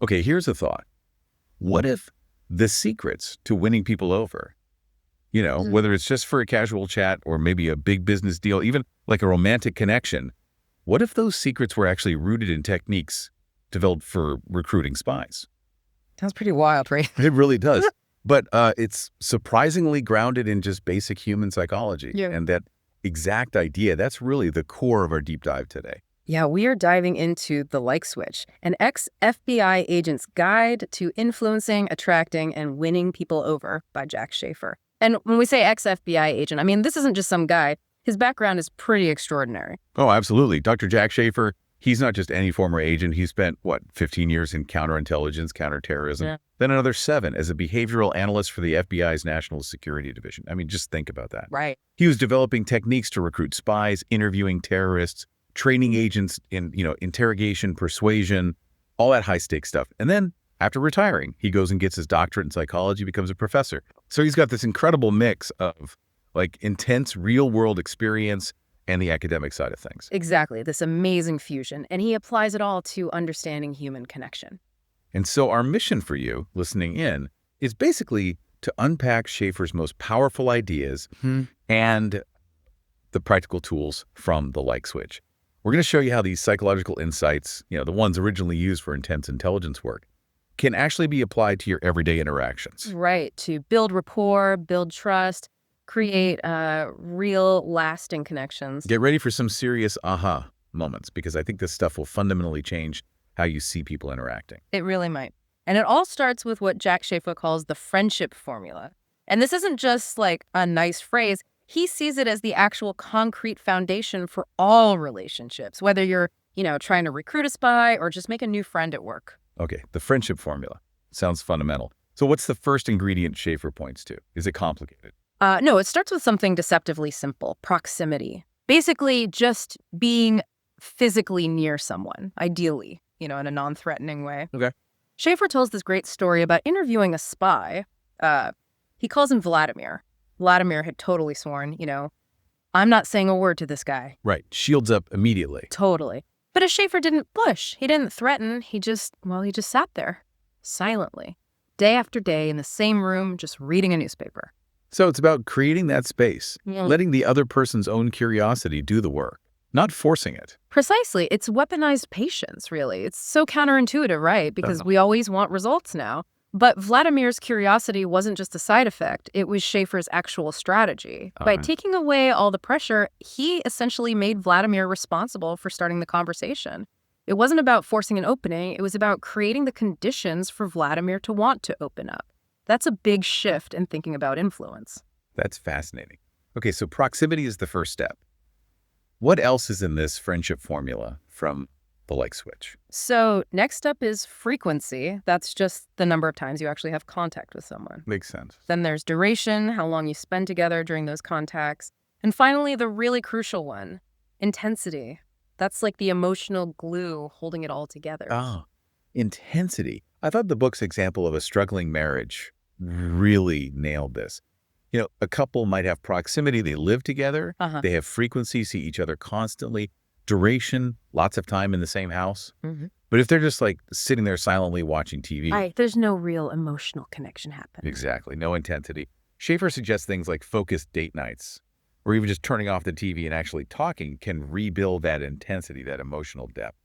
Okay, here's a thought. What if the secrets to winning people over, whether it's just for a casual chat or maybe a big business deal, even like a romantic connection, what if those secrets were actually rooted in techniques developed for recruiting spies? Sounds pretty wild, right? It really does. But it's surprisingly grounded in just basic human psychology. Yeah. And that exact idea, that's really the core of our deep dive today. Yeah, we are diving into The Like Switch, an ex-FBI agent's guide to influencing, attracting, and winning people over by Jack Schafer. And when we say ex-FBI agent, I mean, this isn't just some guy. His background is pretty extraordinary. Oh, absolutely. Dr. Jack Schafer, he's not just any former agent. He spent, 15 years in counterintelligence, counterterrorism, then another 7 as a behavioral analyst for the FBI's National Security Division. I mean, just think about that. Right. He was developing techniques to recruit spies, interviewing terrorists, training agents in, interrogation, persuasion, all that high-stakes stuff. And then after retiring, he goes and gets his doctorate in psychology, becomes a professor. So he's got this incredible mix of intense real-world experience and the academic side of things. Exactly, this amazing fusion. And he applies it all to understanding human connection. And so our mission for you, listening in, is basically to unpack Schafer's most powerful ideas and the practical tools from the Like Switch. We're going to show you how these psychological insights, the ones originally used for intense intelligence work, can actually be applied to your everyday interactions. Right, to build rapport, build trust, create real lasting connections. Get ready for some serious aha moments, because I think this stuff will fundamentally change how you see people interacting. It really might. And it all starts with what Jack Schafer calls the friendship formula. And this isn't just like a nice phrase. He sees it as the actual concrete foundation for all relationships, whether you're, trying to recruit a spy or just make a new friend at work. Okay, the friendship formula sounds fundamental. So what's the first ingredient Schafer points to? Is it complicated? No, it starts with something deceptively simple, proximity. Basically, just being physically near someone, ideally, in a non-threatening way. Okay. Schafer tells this great story about interviewing a spy. He calls him Vladimir. Vladimir had totally sworn, I'm not saying a word to this guy. Right. Shields up immediately. Totally. But as Schafer didn't push, he didn't threaten, he just sat there, silently, day after day in the same room, just reading a newspaper. So it's about creating that space, letting the other person's own curiosity do the work, not forcing it. Precisely. It's weaponized patience, really. It's so counterintuitive, right? Because we always want results now. But Vladimir's curiosity wasn't just a side effect. It was Schafer's actual strategy. By taking away all the pressure, he essentially made Vladimir responsible for starting the conversation. It wasn't about forcing an opening. It was about creating the conditions for Vladimir to want to open up. That's a big shift in thinking about influence. That's fascinating. Okay, so proximity is the first step. What else is in this friendship formula from the Like Switch? So next up is frequency. That's just the number of times you actually have contact with someone. Makes sense. Then there's duration, how long you spend together during those contacts. And finally, the really crucial one, intensity. That's like the emotional glue holding it all together. Intensity. I thought the book's example of a struggling marriage really nailed this. A couple might have proximity, they live together, they have frequency, see each other constantly, duration, lots of time in the same house. But if they're just sitting there silently watching TV, there's no real emotional connection happening. Exactly, no intensity. Schafer suggests things like focused date nights, or even just turning off the TV and actually talking can rebuild that intensity, that emotional depth.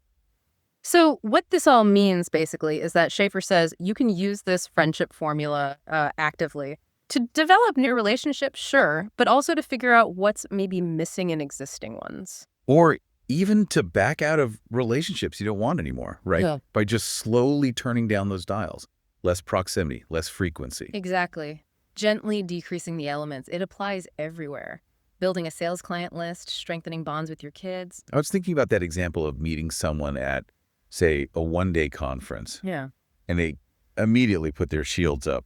So what this all means, basically, is that Schafer says you can use this friendship formula actively to develop new relationships, sure, but also to figure out what's maybe missing in existing ones. Or even to back out of relationships you don't want anymore, right? Yeah. By just slowly turning down those dials. Less proximity, less frequency. Exactly. Gently decreasing the elements. It applies everywhere. Building a sales client list, strengthening bonds with your kids. I was thinking about that example of meeting someone at, say, a one-day conference. Yeah. And they immediately put their shields up.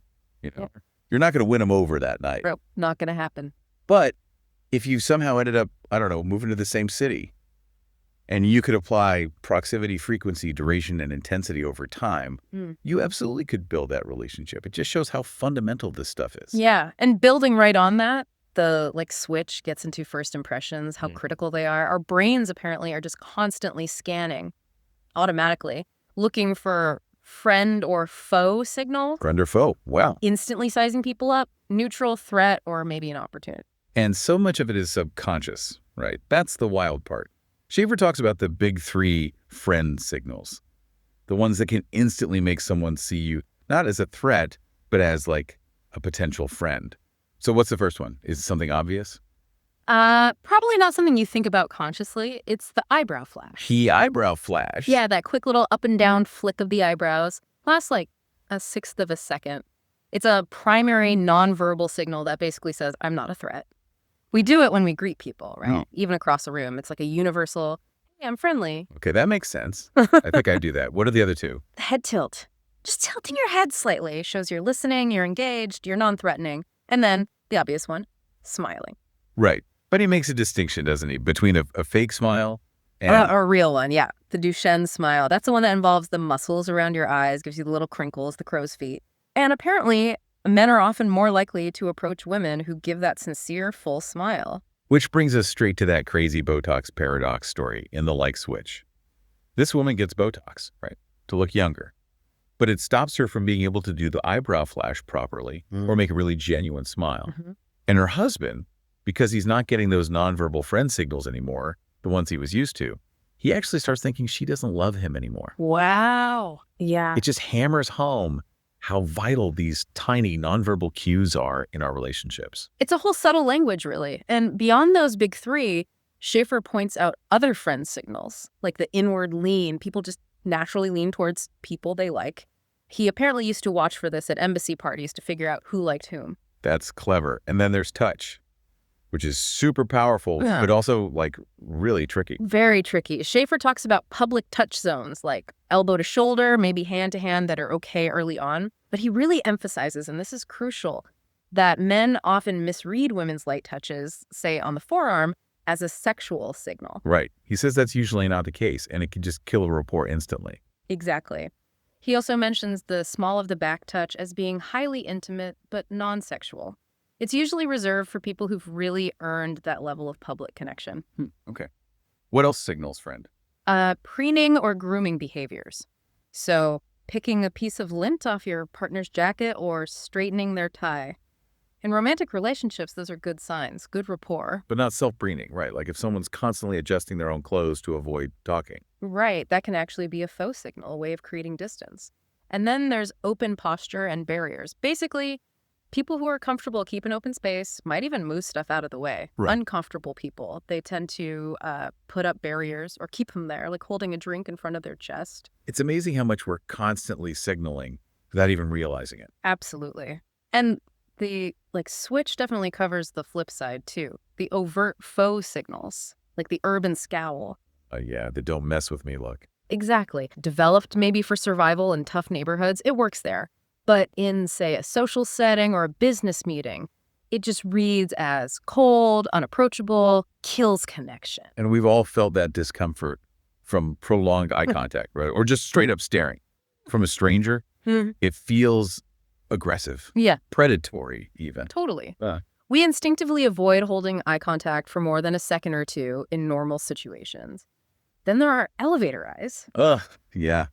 You're not going to win them over that night. Nope, not going to happen. But if you somehow ended up, moving to the same city, and you could apply proximity, frequency, duration, and intensity over time, you absolutely could build that relationship. It just shows how fundamental this stuff is. Yeah, and building right on that, the switch gets into first impressions, how critical they are. Our brains apparently are just constantly scanning automatically, looking for friend or foe signal. Friend or foe. Wow. Instantly sizing people up, neutral, threat, or maybe an opportunity. And so much of it is subconscious, right? That's the wild part. Schafer talks about the big three friend signals, the ones that can instantly make someone see you not as a threat, but as like a potential friend. So what's the first one? Is it something obvious? Probably not something you think about consciously. It's the eyebrow flash. The eyebrow flash. Yeah, that quick little up and down flick of the eyebrows lasts like a sixth of a second. It's a primary nonverbal signal that basically says, I'm not a threat. We do it when we greet people, right? Oh. Even across a room. It's like a universal, hey, I'm friendly. Okay, that makes sense. I think I do that. What are the other two? The head tilt. Just tilting your head slightly shows you're listening, you're engaged, you're non-threatening. And then the obvious one, smiling. Right. But he makes a distinction, doesn't he, between a fake smile and... A real one, yeah. The Duchenne smile. That's the one that involves the muscles around your eyes, gives you the little crinkles, the crow's feet. And apparently, men are often more likely to approach women who give that sincere, full smile. Which brings us straight to that crazy Botox paradox story in The Like Switch. This woman gets Botox, right, to look younger. But it stops her from being able to do the eyebrow flash properly or make a really genuine smile. And her husband, because he's not getting those nonverbal friend signals anymore, the ones he was used to, he actually starts thinking she doesn't love him anymore. Wow. Yeah. It just hammers home how vital these tiny nonverbal cues are in our relationships. It's a whole subtle language, really. And beyond those big three, Schafer points out other friend signals, like the inward lean. People just naturally lean towards people they like. He apparently used to watch for this at embassy parties to figure out who liked whom. That's clever. And then there's touch, which is super powerful, but also like really tricky. Very tricky. Schafer talks about public touch zones, like elbow to shoulder, maybe hand to hand, that are okay early on. But he really emphasizes, and this is crucial, that men often misread women's light touches, say on the forearm, as a sexual signal. Right. He says that's usually not the case, and it can just kill a rapport instantly. Exactly. He also mentions the small of the back touch as being highly intimate, but non-sexual. It's usually reserved for people who've really earned that level of public connection. Okay. What else signals friend? Preening or grooming behaviors. So picking a piece of lint off your partner's jacket or straightening their tie. In romantic relationships, those are good signs, good rapport. But not self-preening, right? Like if someone's constantly adjusting their own clothes to avoid talking. Right, that can actually be a faux signal, a way of creating distance. And then there's open posture and barriers. Basically, people who are comfortable keep an open space, might even move stuff out of the way. Right. Uncomfortable people, they tend to put up barriers or keep them there, like holding a drink in front of their chest. It's amazing how much we're constantly signaling without even realizing it. Absolutely. And the switch definitely covers the flip side too. The overt faux signals, like the urban scowl. Yeah, the don't mess with me look. Exactly. Developed maybe for survival in tough neighborhoods, it works there. But in, say, a social setting or a business meeting, it just reads as cold, unapproachable, kills connection. And we've all felt that discomfort from prolonged eye contact, right? Or just straight up staring. From a stranger, it feels aggressive. Yeah. Predatory, even. Totally. We instinctively avoid holding eye contact for more than a second or two in normal situations. Then there are elevator eyes. Yeah.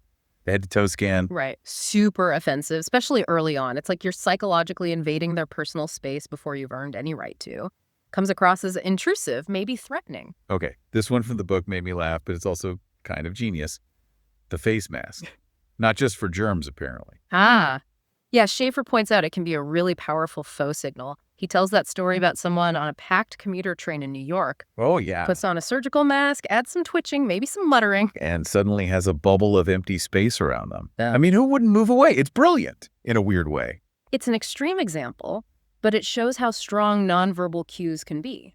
Head to toe scan. Right. Super offensive, especially early on. It's like you're psychologically invading their personal space before you've earned any right to. Comes across as intrusive, maybe threatening. Okay. This one from the book made me laugh, but it's also kind of genius. The face mask. Not just for germs, apparently. Yeah, Schafer points out it can be a really powerful faux signal. He tells that story about someone on a packed commuter train in New York. Oh, yeah. Puts on a surgical mask, adds some twitching, maybe some muttering. And suddenly has a bubble of empty space around them. I mean, who wouldn't move away? It's brilliant in a weird way. It's an extreme example, but it shows how strong nonverbal cues can be.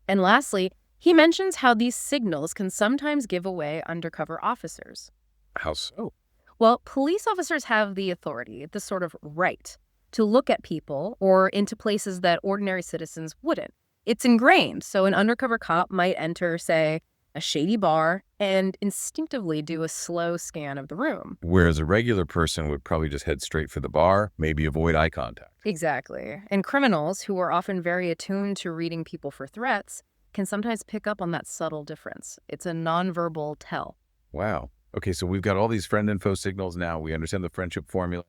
And lastly, he mentions how these signals can sometimes give away undercover officers. How so? Well, police officers have the authority, the sort of right, to look at people or into places that ordinary citizens wouldn't. It's ingrained, so an undercover cop might enter, say, a shady bar and instinctively do a slow scan of the room. Whereas a regular person would probably just head straight for the bar, maybe avoid eye contact. Exactly. And criminals, who are often very attuned to reading people for threats, can sometimes pick up on that subtle difference. It's a nonverbal tell. Wow. Okay, so we've got all these friend info signals now. We understand the friendship formula.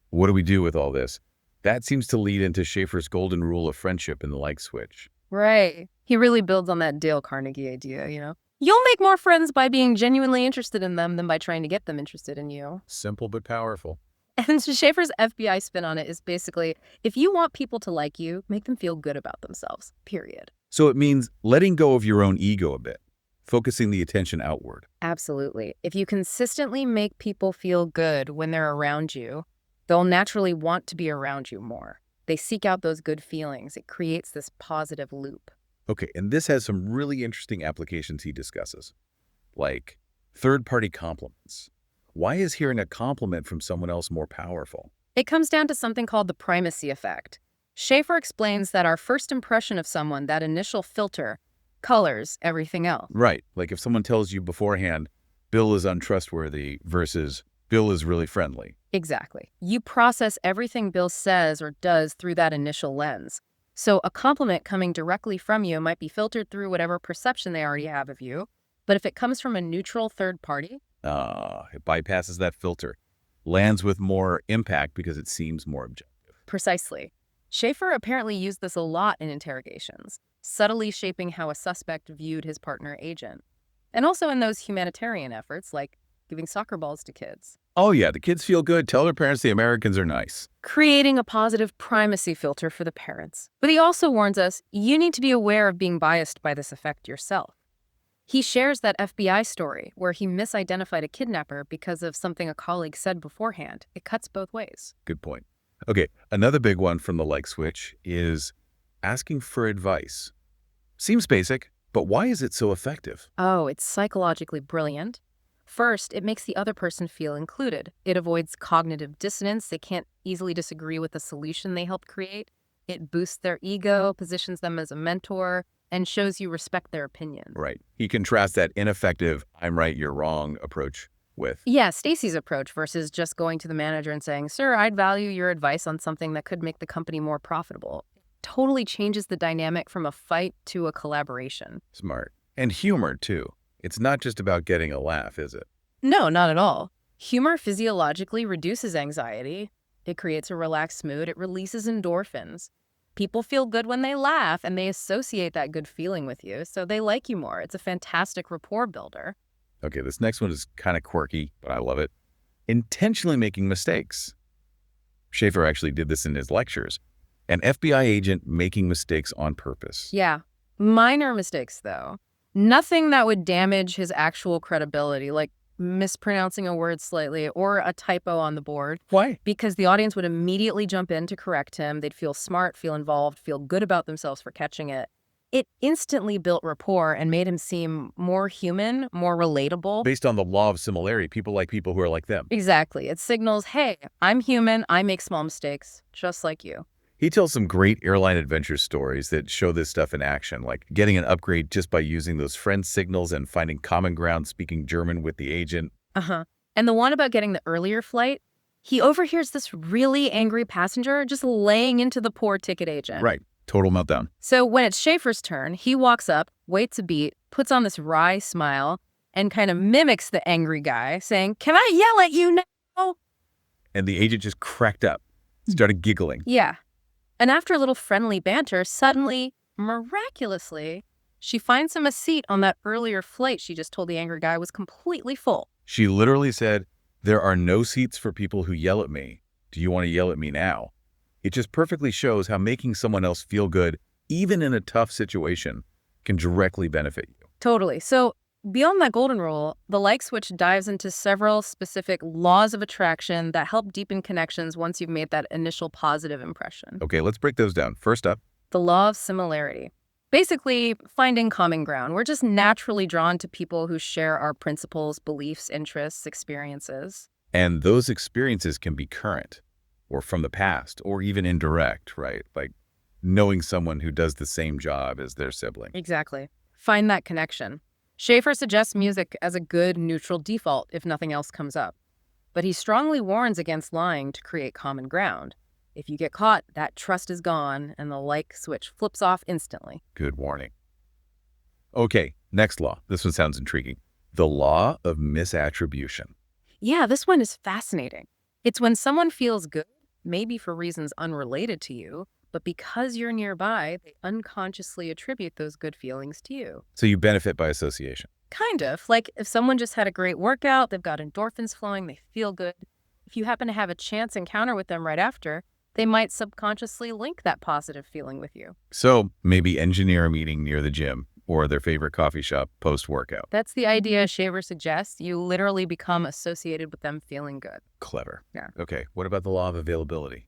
What do we do with all this? That seems to lead into Schafer's golden rule of friendship in the like switch. Right. He really builds on that Dale Carnegie idea. You'll make more friends by being genuinely interested in them than by trying to get them interested in you. Simple but powerful. And so Schafer's FBI spin on it is basically, if you want people to like you, make them feel good about themselves, period. So it means letting go of your own ego a bit, focusing the attention outward. Absolutely. If you consistently make people feel good when they're around you, they'll naturally want to be around you more. They seek out those good feelings. It creates this positive loop. Okay, and this has some really interesting applications he discusses, like third-party compliments. Why is hearing a compliment from someone else more powerful? It comes down to something called the primacy effect. Schafer explains that our first impression of someone, that initial filter, colors everything else. Right, like if someone tells you beforehand, Bill is untrustworthy versus Bill is really friendly. Exactly. You process everything Bill says or does through that initial lens. So a compliment coming directly from you might be filtered through whatever perception they already have of you. But if it comes from a neutral third party, It bypasses that filter, lands with more impact because it seems more objective. precisely. Schafer apparently used this a lot in interrogations, subtly shaping how a suspect viewed his partner agent. And also in those humanitarian efforts, like giving soccer balls to kids. Oh yeah, the kids feel good. Tell their parents the Americans are nice. Creating a positive primacy filter for the parents. But he also warns us, you need to be aware of being biased by this effect yourself. He shares that FBI story where he misidentified a kidnapper because of something a colleague said beforehand. It cuts both ways. Good point. Okay, another big one from the like switch is asking for advice. Seems basic, but why is it so effective? Oh, it's psychologically brilliant. First, it makes the other person feel included. It avoids cognitive dissonance. They can't easily disagree with the solution they helped create. It boosts their ego, positions them as a mentor, and shows you respect their opinion. Right. He contrasts that ineffective, I'm right, you're wrong approach with. Yeah, Stacy's approach versus just going to the manager and saying, sir, I'd value your advice on something that could make the company more profitable. Totally changes the dynamic from a fight to a collaboration. Smart. And humor, too. It's not just about getting a laugh, is it? No, not at all. Humor physiologically reduces anxiety. It creates a relaxed mood. It releases endorphins. People feel good when they laugh, and they associate that good feeling with you, so they like you more. It's a fantastic rapport builder. Okay, this next one is kind of quirky, but I love it. Intentionally making mistakes. Schafer actually did this in his lectures. An FBI agent making mistakes on purpose. Yeah. Minor mistakes, though. Nothing that would damage his actual credibility, like mispronouncing a word slightly or a typo on the board. Why? Because the audience would immediately jump in to correct him. They'd feel smart, feel involved, feel good about themselves for catching it. It instantly built rapport and made him seem more human, more relatable. Based on the law of similarity, people like people who are like them. Exactly. It signals, hey, I'm human. I make small mistakes, just like you. He tells some great airline adventure stories that show this stuff in action, like getting an upgrade just by using those friend signals and finding common ground speaking German with the agent. And the one about getting the earlier flight, he overhears this really angry passenger just laying into the poor ticket agent. Right. Total meltdown. So when it's Schafer's turn, he walks up, waits a beat, puts on this wry smile, and kind of mimics the angry guy, saying, can I yell at you now? And the agent just cracked up, started giggling. Yeah. And after a little friendly banter, suddenly, miraculously, she finds him a seat on that earlier flight she just told the angry guy was completely full. She literally said, there are no seats for people who yell at me. Do you want to yell at me now? It just perfectly shows how making someone else feel good, even in a tough situation, can directly benefit you. Totally. So beyond that golden rule, the like switch dives into several specific laws of attraction that help deepen connections once you've made that initial positive impression. Okay, let's break those down. First up, The law of similarity. Basically, finding common ground. We're just naturally drawn to people who share our principles, beliefs, interests, experiences. and those experiences can be current or from the past or even indirect, right? Like knowing someone who does the same job as their sibling. Exactly. Find that connection. Schafer suggests music as a good neutral default if nothing else comes up. But he strongly warns against lying to create common ground. If you get caught, that trust is gone and the like switch flips off instantly. Good warning. Okay, next law. This one sounds intriguing. The law of misattribution. Yeah, this one is fascinating. It's when someone feels good, maybe for reasons unrelated to you, but because you're nearby, they unconsciously attribute those good feelings to you. So you benefit by association. Kind of. Like if someone just had a great workout, they've got endorphins flowing, they feel good. If you happen to have a chance encounter with them right after, they might subconsciously link that positive feeling with you. So maybe engineer a meeting near the gym or their favorite coffee shop post-workout. That's the idea Schafer suggests. You literally become associated with them feeling good. Clever. Yeah. Okay, what about the law of availability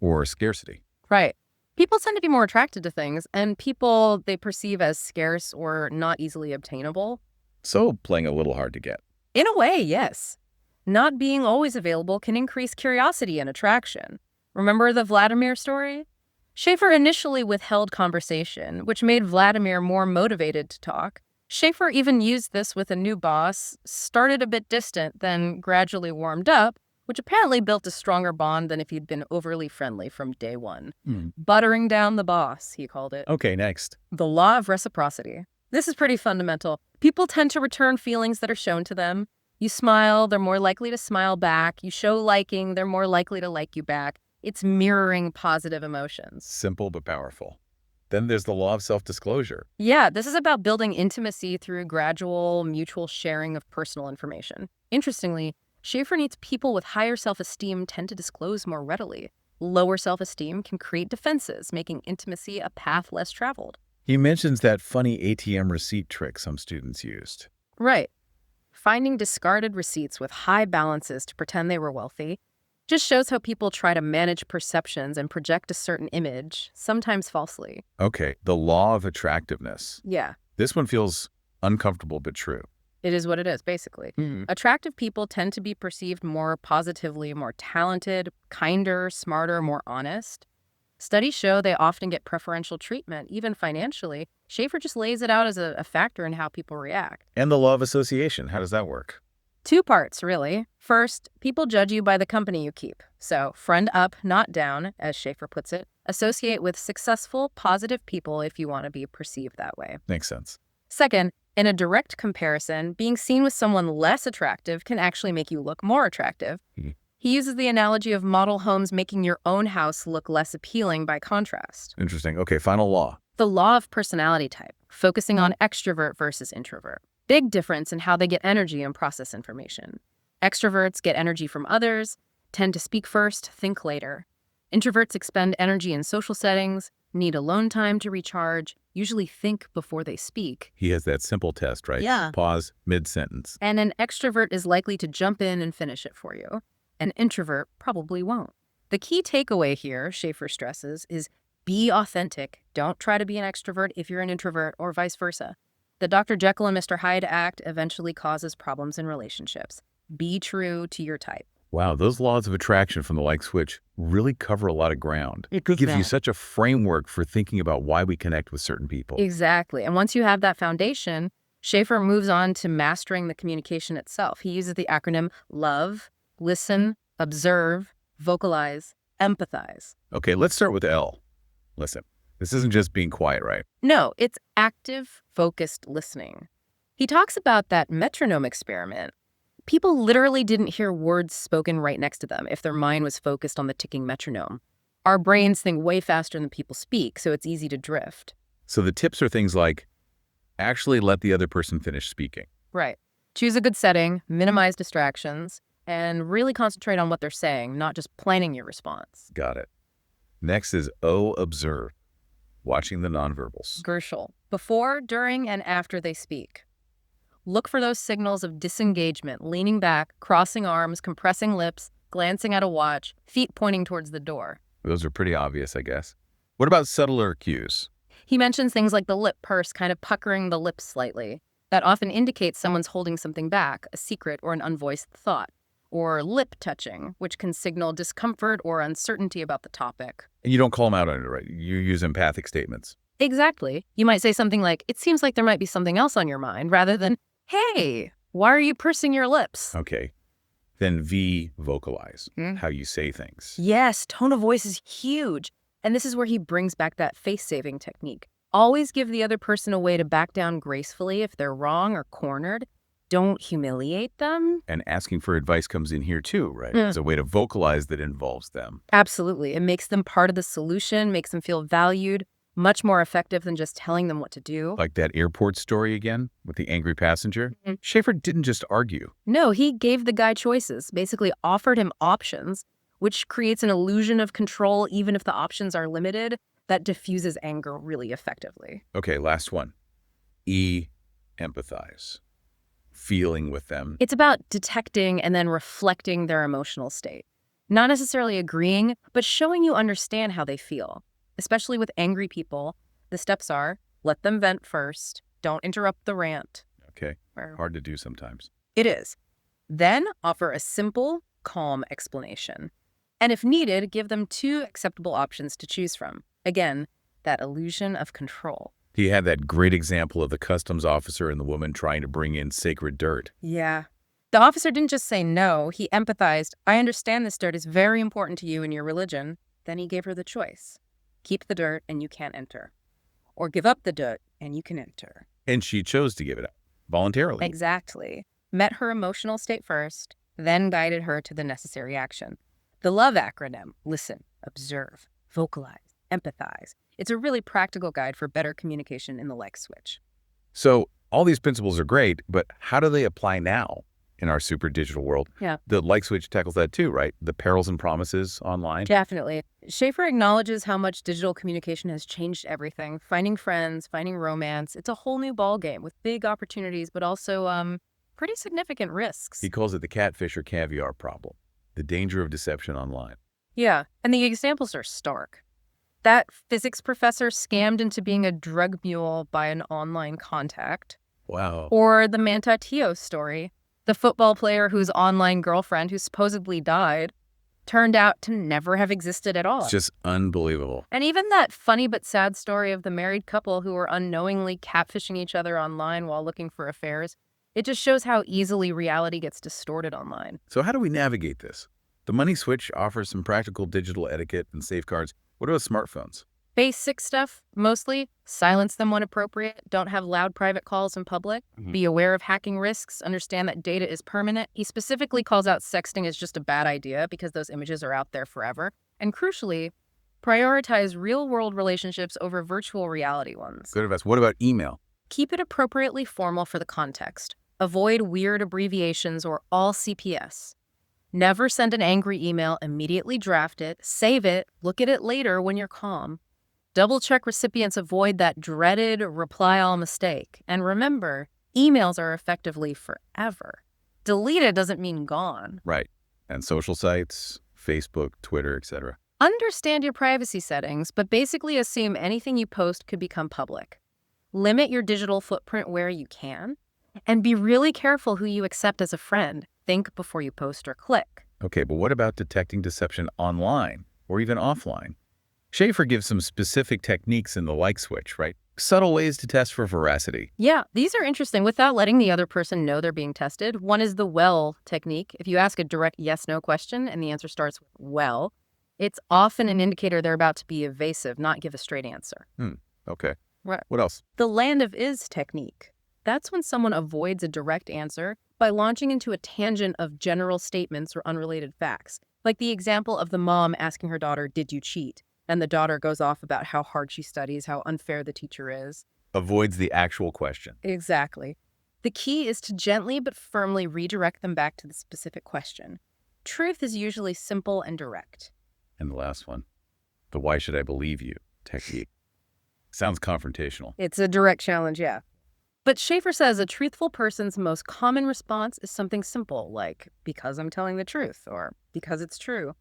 or scarcity? Right. People tend to be more attracted to things, and people they perceive as scarce or not easily obtainable. So playing a little hard to get. In a way, yes. Not being always available can increase curiosity and attraction. Remember the Vladimir story? Schafer initially withheld conversation, which made Vladimir more motivated to talk. Schafer even used this with a new boss, started a bit distant, then gradually warmed up, which apparently built a stronger bond than if he'd been overly friendly from day one. Buttering down the boss, he called it. Okay, next. The law of reciprocity. This is pretty fundamental. People tend to return feelings that are shown to them. You smile, they're more likely to smile back. You show liking, they're more likely to like you back. It's mirroring positive emotions. Simple but powerful. Then there's the law of self-disclosure. Yeah, this is about building intimacy through gradual mutual sharing of personal information. Interestingly, Schafer needs people with higher self-esteem tend to disclose more readily. Lower self-esteem can create defenses, making intimacy a path less traveled. He mentions that funny ATM receipt trick some students used. Right. Finding discarded receipts with high balances to pretend they were wealthy just shows how people try to manage perceptions and project a certain image, sometimes falsely. Okay, the law of attractiveness. Yeah, This one feels uncomfortable but true. it is what it is, basically. Attractive people tend to be perceived more positively, more talented, kinder, smarter, more honest. Studies show they often get preferential treatment, even financially. Schafer just lays it out as a factor in how people react. And the law of association, how does that work? Two parts, really. First, people judge you by the company you keep. So, friend up, not down, as Schafer puts it. Associate with successful, positive people if you want to be perceived that way. Makes sense. Second, in a direct comparison, being seen with someone less attractive can actually make you look more attractive. He uses the analogy of model homes making your own house look less appealing by contrast. Interesting. Okay, final law. The law of personality type, focusing on extrovert versus introvert. Big difference in how they get energy and process information. Extroverts get energy from others, tend to speak first, think later. Introverts expend energy in social settings, need alone time to recharge, usually think before they speak. He has that simple test, right? Yeah. Pause mid-sentence. And an extrovert is likely to jump in and finish it for you. An introvert probably won't. The key takeaway here, Schafer stresses, is be authentic. Don't try to be an extrovert if you're an introvert or vice versa. The Dr. Jekyll and Mr. Hyde act eventually causes problems in relationships. Be true to your type. Wow, those laws of attraction from the like switch really cover a lot of ground. It gives you such a framework for thinking about why we connect with certain people. Exactly. And once you have that foundation, Schafer moves on to mastering the communication itself. He uses the acronym LOVE, listen, observe, vocalize, empathize. Okay, let's start with L. Listen, this isn't just being quiet, right? No, it's active, focused listening. He talks about that metronome experiment. People literally didn't hear words spoken right next to them if their mind was focused on the ticking metronome. Our brains think way faster than people speak, so it's easy to drift. So the tips are things like actually let the other person finish speaking. Right. Choose a good setting, minimize distractions, and really concentrate on what they're saying, not just planning your response. Got it. Next is O, observe, watching the nonverbals. Gershel. Before, during, and after they speak. Look for those signals of disengagement, leaning back, crossing arms, compressing lips, glancing at a watch, feet pointing towards the door. Those are pretty obvious, I guess. What about subtler cues? He mentions things like the lip purse, kind of puckering the lips slightly. That often indicates someone's holding something back, a secret or an unvoiced thought. Or lip touching, which can signal discomfort or uncertainty about the topic. And you don't call them out on it, right? You use empathic statements. Exactly. You might say something like, it seems like there might be something else on your mind, rather than, hey, why are you pursing your lips? Okay. Then V, vocalize, how you say things. Yes, tone of voice is huge. And this is where he brings back that face-saving technique. Always give the other person a way to back down gracefully if they're wrong or cornered. Don't humiliate them. And asking for advice comes in here too, right? It's a way to vocalize that involves them. Absolutely. It makes them part of the solution, makes them feel valued, much more effective than just telling them what to do. Like that airport story again with the angry passenger. Schafer didn't just argue. No, he gave the guy choices, basically offered him options, which creates an illusion of control even if the options are limited. That diffuses anger really effectively. Okay, last one. Empathize. Feeling with them. It's about detecting and then reflecting their emotional state. Not necessarily agreeing, but showing you understand how they feel. Especially with angry people, the steps are, let them vent first. Don't interrupt the rant. Okay, hard to do sometimes. It is. Then offer a simple, calm explanation. And if needed, give them 2 acceptable options to choose from. Again, that illusion of control. He had that great example of the customs officer and the woman trying to bring in sacred dirt. Yeah. The officer didn't just say no, he empathized. I understand this dirt is very important to you and your religion. Then he gave her the choice. Keep the dirt and you can't enter. Or give up the dirt and you can enter. And she chose to give it up, voluntarily. Exactly. Met her emotional state first, then guided her to the necessary action. The LOVE acronym, listen, observe, vocalize, empathize. It's a really practical guide for better communication in the like switch. So all these principles are great, but how do they apply now in our super digital world? Yeah. The like switch tackles that too, right? The perils and promises online. Definitely. Schafer acknowledges how much digital communication has changed everything. Finding friends, finding romance. It's a whole new ballgame with big opportunities, but also pretty significant risks. He calls it the catfish or caviar problem, the danger of deception online. Yeah, and the examples are stark. That physics professor scammed into being a drug mule by an online contact. Wow. Or the Mantatio story. The football player whose online girlfriend, who supposedly died, turned out to never have existed at all. It's just unbelievable. And even that funny but sad story of the married couple who were unknowingly catfishing each other online while looking for affairs. It just shows how easily reality gets distorted online. So how do we navigate this? The money switch offers some practical digital etiquette and safeguards. What about smartphones? Basic stuff, mostly. Silence them when appropriate. Don't have loud private calls in public. Be aware of hacking risks. Understand that data is permanent. He specifically calls out sexting as just a bad idea because those images are out there forever. And crucially, prioritize real-world relationships over virtual reality ones. Good advice. What about email? Keep it appropriately formal for the context. Avoid weird abbreviations or all CPS. Never send an angry email, immediately draft it, save it, look at it later when you're calm. Double-check recipients, avoid that dreaded reply-all mistake. And remember, emails are effectively forever. Deleted doesn't mean gone. Right. And social sites, Facebook, Twitter, etc. Understand your privacy settings, but basically assume anything you post could become public. Limit your digital footprint where you can, and be really careful who you accept as a friend. Think before you post or click. Okay, but what about detecting deception online or even offline? Schafer gives some specific techniques in the like switch, right? Subtle ways to test for veracity. Yeah, these are interesting without letting the other person know they're being tested. One is the well technique. If you ask a direct yes-no question and the answer starts with well, it's often an indicator they're about to be evasive, not give a straight answer. Okay. Right. What else? The land of is technique. That's when someone avoids a direct answer by launching into a tangent of general statements or unrelated facts. Like the example of the mom asking her daughter, did you cheat? And the daughter goes off about how hard she studies, how unfair the teacher is. Avoids the actual question. Exactly. The key is to gently but firmly redirect them back to the specific question. Truth is usually simple and direct. And the last one, the why should I believe you technique. Sounds confrontational. It's a direct challenge, yeah. But Schafer says a truthful person's most common response is something simple, like, because I'm telling the truth, or because it's true.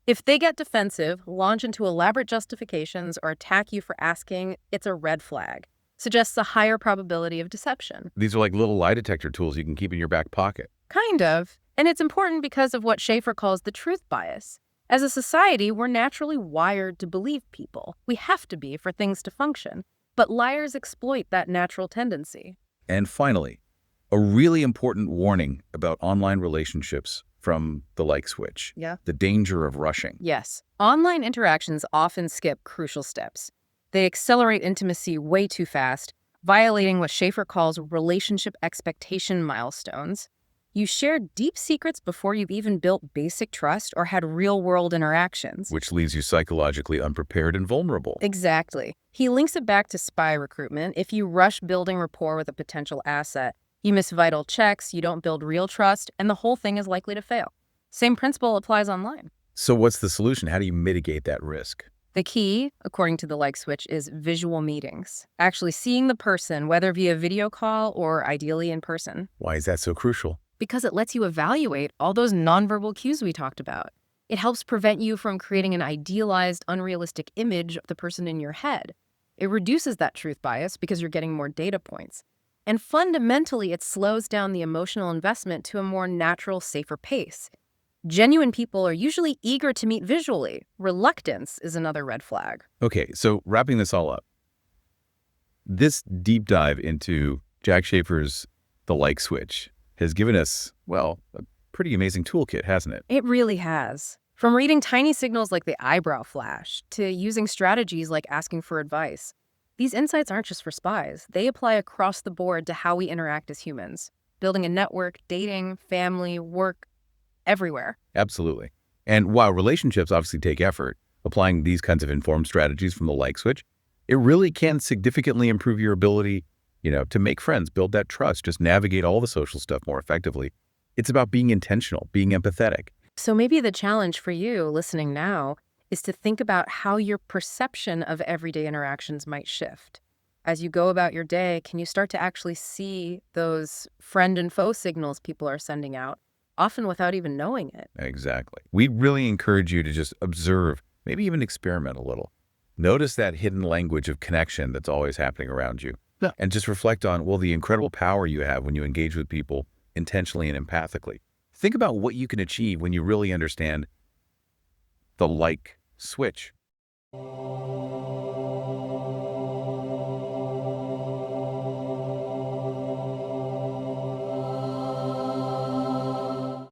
If they get defensive, launch into elaborate justifications, or attack you for asking, it's a red flag. Suggests a higher probability of deception. These are like little lie detector tools you can keep in your back pocket. Kind of. And it's important because of what Schafer calls the truth bias. As a society, we're naturally wired to believe people. We have to be for things to function. But liars exploit that natural tendency. And finally, a really important warning about online relationships from the like switch. Yeah. The danger of rushing. Yes. Online interactions often skip crucial steps. They accelerate intimacy way too fast, violating what Schafer calls relationship expectation milestones. You share deep secrets before you've even built basic trust or had real-world interactions. Which leaves you psychologically unprepared and vulnerable. Exactly. He links it back to spy recruitment. If you rush building rapport with a potential asset, you miss vital checks, you don't build real trust, and the whole thing is likely to fail. Same principle applies online. So what's the solution? How do you mitigate that risk? The key, according to the like switch, is visual meetings. Actually seeing the person, whether via video call or ideally in person. Why is that so crucial? Because it lets you evaluate all those nonverbal cues we talked about. It helps prevent you from creating an idealized, unrealistic image of the person in your head. It reduces that truth bias because you're getting more data points. And fundamentally, it slows down the emotional investment to a more natural, safer pace. Genuine people are usually eager to meet visually. Reluctance is another red flag. Okay, so wrapping this all up, this deep dive into Jack Schafer's The Like Switch has given us, well, a pretty amazing toolkit, hasn't it? It really has. From reading tiny signals like the eyebrow flash to using strategies like asking for advice. These insights aren't just for spies. They apply across the board to how we interact as humans. Building a network, dating, family, work, everywhere. Absolutely. And while relationships obviously take effort, applying these kinds of informed strategies from the like switch, it really can significantly improve your ability, to make friends, build that trust, just navigate all the social stuff more effectively. It's about being intentional, being empathetic. So maybe the challenge for you listening now is to think about how your perception of everyday interactions might shift. As you go about your day, can you start to actually see those friend and foe signals people are sending out, often without even knowing it? Exactly. We really encourage you to just observe, maybe even experiment a little. Notice that hidden language of connection that's always happening around you. Yeah. And just reflect on, the incredible power you have when you engage with people intentionally and empathically. Think about what you can achieve when you really understand the like switch.